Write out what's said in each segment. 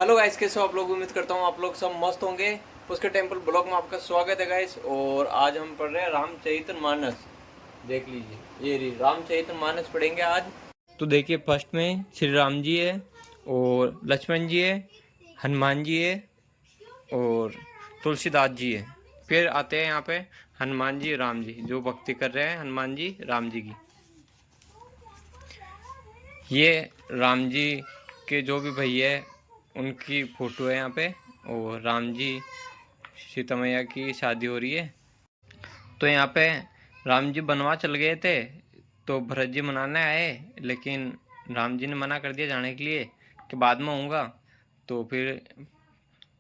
Hello guys, कैसे हो आप लोग। उम्मीद करता हूँ आप लोग सब मस्त होंगे। उसके टेम्पल ब्लॉग में आपका स्वागत है गाइस। और आज हम पढ़ रहे हैं रामचरितमानस। देख लीजिए, ये रामचरितमानस पढ़ेंगे आज। तो देखिए, फर्स्ट में श्री राम जी है और लक्ष्मण जी है, हनुमान जी है और तुलसीदास जी है। फिर आते हैं यहाँ पे हनुमान जी, राम जी, जो भक्ति कर रहे हैं हनुमान जी राम जी की। ये राम जी के जो भी भैया है उनकी फ़ोटो है यहाँ पे। और राम जी, सीता मैया की शादी हो रही है। तो यहाँ पे राम जी बनवास चल गए थे तो भरत जी मनाने आए, लेकिन राम जी ने मना कर दिया जाने के लिए कि बाद में आऊँगा। तो फिर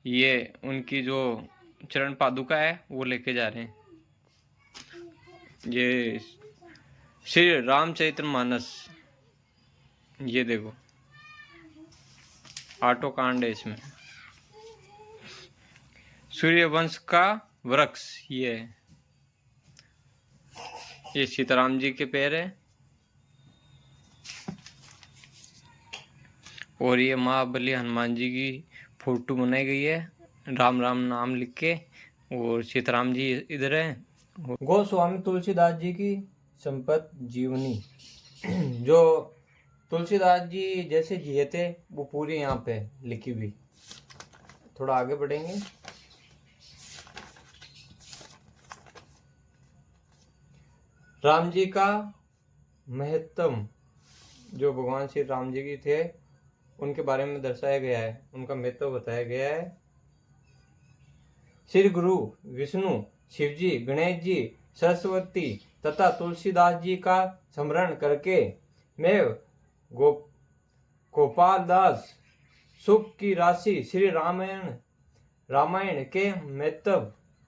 ये उनकी जो चरण पादुका है वो लेके जा रहे हैं। ये श्री रामचरितमानस, ये देखो आटो कांड है इसमें। सूर्यवंश का वृक्ष ये है। ये सीताराम जी के पैर है और ये महाबली हनुमान जी की फोटो बनाई गई है, राम राम नाम लिख के। और सीताराम जी इधर है। गोस्वामी तुलसीदास जी की संपत्ति जीवनी जो तुलसीदास जी जैसे जिए थे वो पूरी यहाँ पे लिखी हुई। थोड़ा आगे बढ़ेंगे। राम जी का महत्तम, जो भगवान श्री राम जी की थे उनके बारे में दर्शाया गया है, उनका महत्व बताया गया है। श्री गुरु विष्णु, शिवजी, गणेश जी, सरस्वती तथा तुलसीदास जी का स्मरण करके मैं गोपाल दास सुख की राशि श्री रामायण के महत्व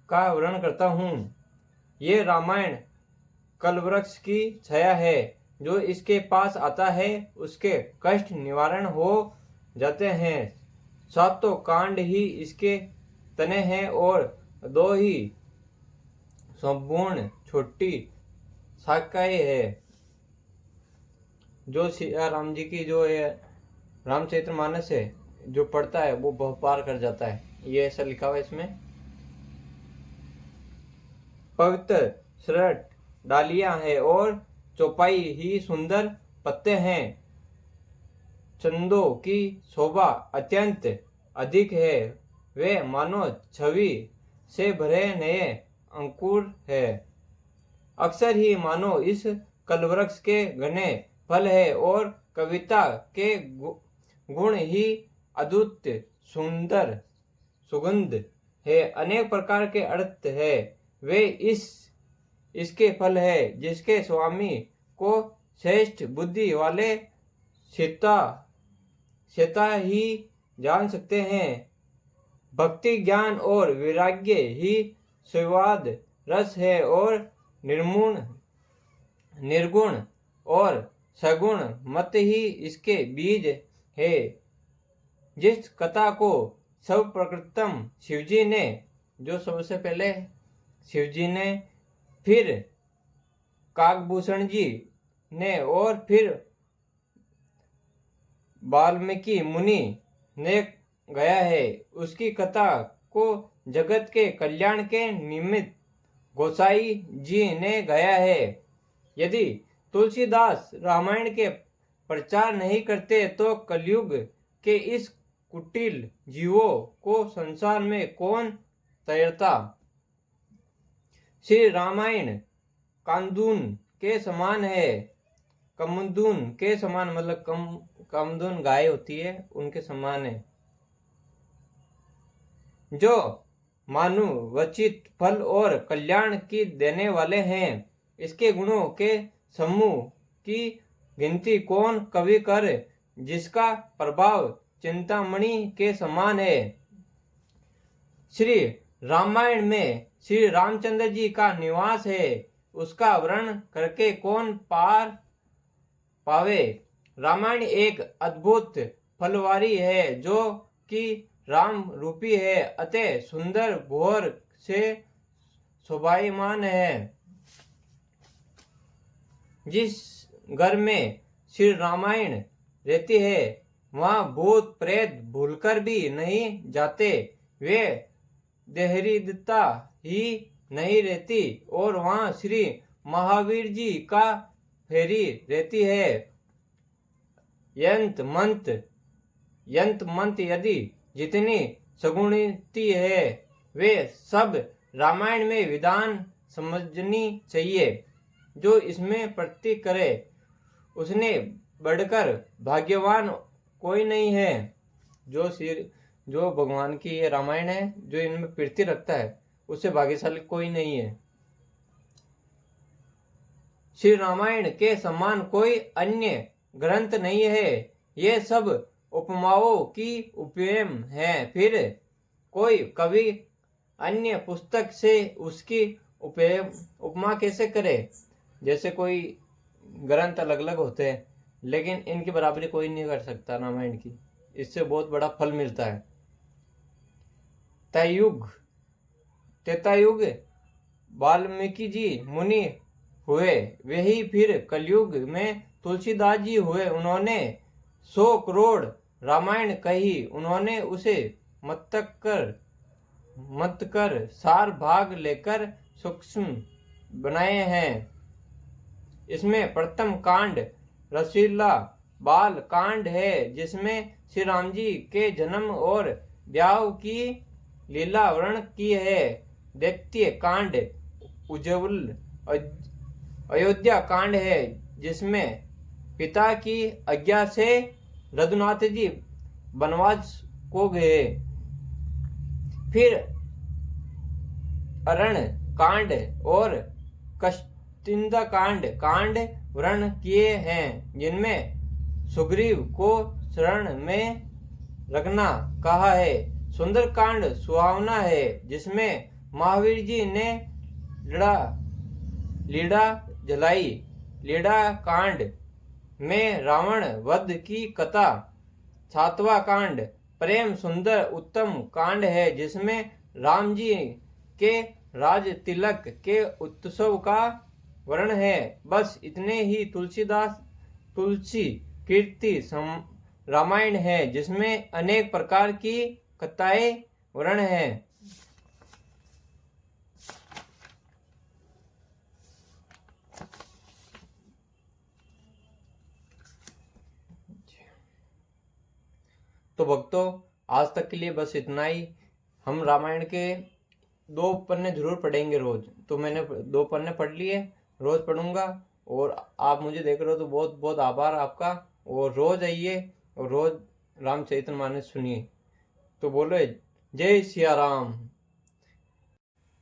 का वर्णन करता हूँ। ये रामायण कल्पवृक्ष की छाया है, जो इसके पास आता है उसके कष्ट निवारण हो जाते हैं। सातों कांड ही इसके तने हैं और दो ही संपूर्ण छोटी शाखाएं है। जो राम जी की जो है रामचरितमानस है, जो पढ़ता है वो भव पार कर जाता है, ये ऐसा लिखा हुआ है इसमें। पवित्र शरट डालियां है और चौपाई ही सुंदर पत्ते हैं। चंदों की शोभा अत्यंत अधिक है। वे मानो छवि से भरे नए अंकुर है। अक्सर ही मानो इस कल्पवृक्ष के घने फल है और कविता के गुण ही अद्भुत सुंदर सुगंध है। अनेक प्रकार के अर्थ है। वे इसके फल है जिसके स्वामी को श्रेष्ठ बुद्धि वाले सीता ही जान सकते हैं। भक्ति, ज्ञान और वैराग्य ही स्वाद रस है और निर्गुण और सगुण मत ही इसके बीज है। जिस कथा को सर्वप्रथम शिवजी ने, जो सबसे पहले शिवजी ने, फिर काकभूषण जी ने और फिर वाल्मीकि मुनि ने गया है, उसकी कथा को जगत के कल्याण के निमित्त गोसाई जी ने गाया है। यदि तुलसीदास रामायण के प्रचार नहीं करते तो कलयुग के इस कुटिल जीवों को संसार में कौन तैरता। श्री रामायण कामधुन के समान है। कमधुन के समान मतलब कामधुन गाय होती है, उनके समान है, जो मानु वचित फल और कल्याण की देने वाले हैं। इसके गुणों के समूह की गिनती कौन कवि कर, जिसका प्रभाव चिंतामणि के समान है। श्री रामायण में श्री रामचंद्र जी का निवास है, उसका वर्णन करके कौन पार पावे। रामायण एक अद्भुत फलवारी है जो कि राम रूपी है, अतः सुंदर भोर से शोभायमान है। जिस घर में श्री रामायण रहती है वहाँ भूत प्रेत भूलकर भी नहीं जाते, वे देहरीदता ही नहीं रहती, और वहाँ श्री महावीर जी का फेरी रहती है। यंत मंत यदि जितनी सगुणती है, वे सब रामायण में विधान समझनी चाहिए। जो इसमें प्रति करे, उसने बढ़कर भाग्यवान कोई नहीं है। जो भगवान की ये रामायण है, जो इनमें प्रीति रखता है, उससे भाग्यशाली कोई नहीं है। श्री रामायण के समान कोई अन्य ग्रंथ नहीं है। ये सब उपमाओं की उपमेय है। फिर कोई कवि अन्य पुस्तक से उसकी उपमा कैसे करे? जैसे कोई ग्रंथ अलग अलग होते हैं, लेकिन इनकी बराबरी कोई नहीं कर सकता रामायण की। इससे बहुत बड़ा फल मिलता है। त्रेतायुग वाल्मीकि जी मुनि हुए, वही फिर कलयुग में तुलसीदास जी हुए। उन्होंने 100 करोड़ रामायण कही। उन्होंने उसे मत कर सार भाग लेकर सूक्ष्म बनाए हैं। इसमें प्रथम कांड रसीला बाल कांड है, जिसमें श्री राम जी के जन्म और ब्याह की लीला वर्णन की है। द्वितीय कांड उज्जवल अयोध्या कांड है, जिसमें पिता की आज्ञा से रघुनाथ जी वनवास को गए। फिर अरण्य कांड और किष्किंधा कांड वर्णन किए हैं, जिनमें सुग्रीव को शरण में रखना कहा है। सुंदर कांड सुहावना है, जिसमें महावीर जी ने लीला जलाई। लीला कांड में रावण वध की कथा। 7वां कांड प्रेम सुंदर उत्तम कांड है, जिसमें राम जी के राज तिलक के उत्सव का वर्णन है। बस इतने ही तुलसी कीर्ति रामायण है, जिसमें अनेक प्रकार की कथाएं वर्णन है। तो भक्तों, आज तक के लिए बस इतना ही। हम रामायण के 2 पन्ने जरूर पढ़ेंगे रोज। तो मैंने 2 पन्ने पढ़ लिए, रोज पढ़ूंगा। और आप मुझे देख रहे हो तो बहुत बहुत आभार आपका। और रोज आइए और रोज रामचरितमानस सुनिए। तो बोलो जय सिया राम।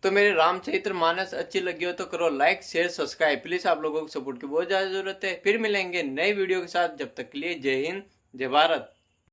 तो मेरे रामचरितमानस अच्छी लगी हो तो करो लाइक शेयर सब्सक्राइब। प्लीज आप लोगों को सपोर्ट की बहुत ज्यादा जरूरत है। फिर मिलेंगे नई वीडियो के साथ। जब तक के लिए जय हिंद जय भारत।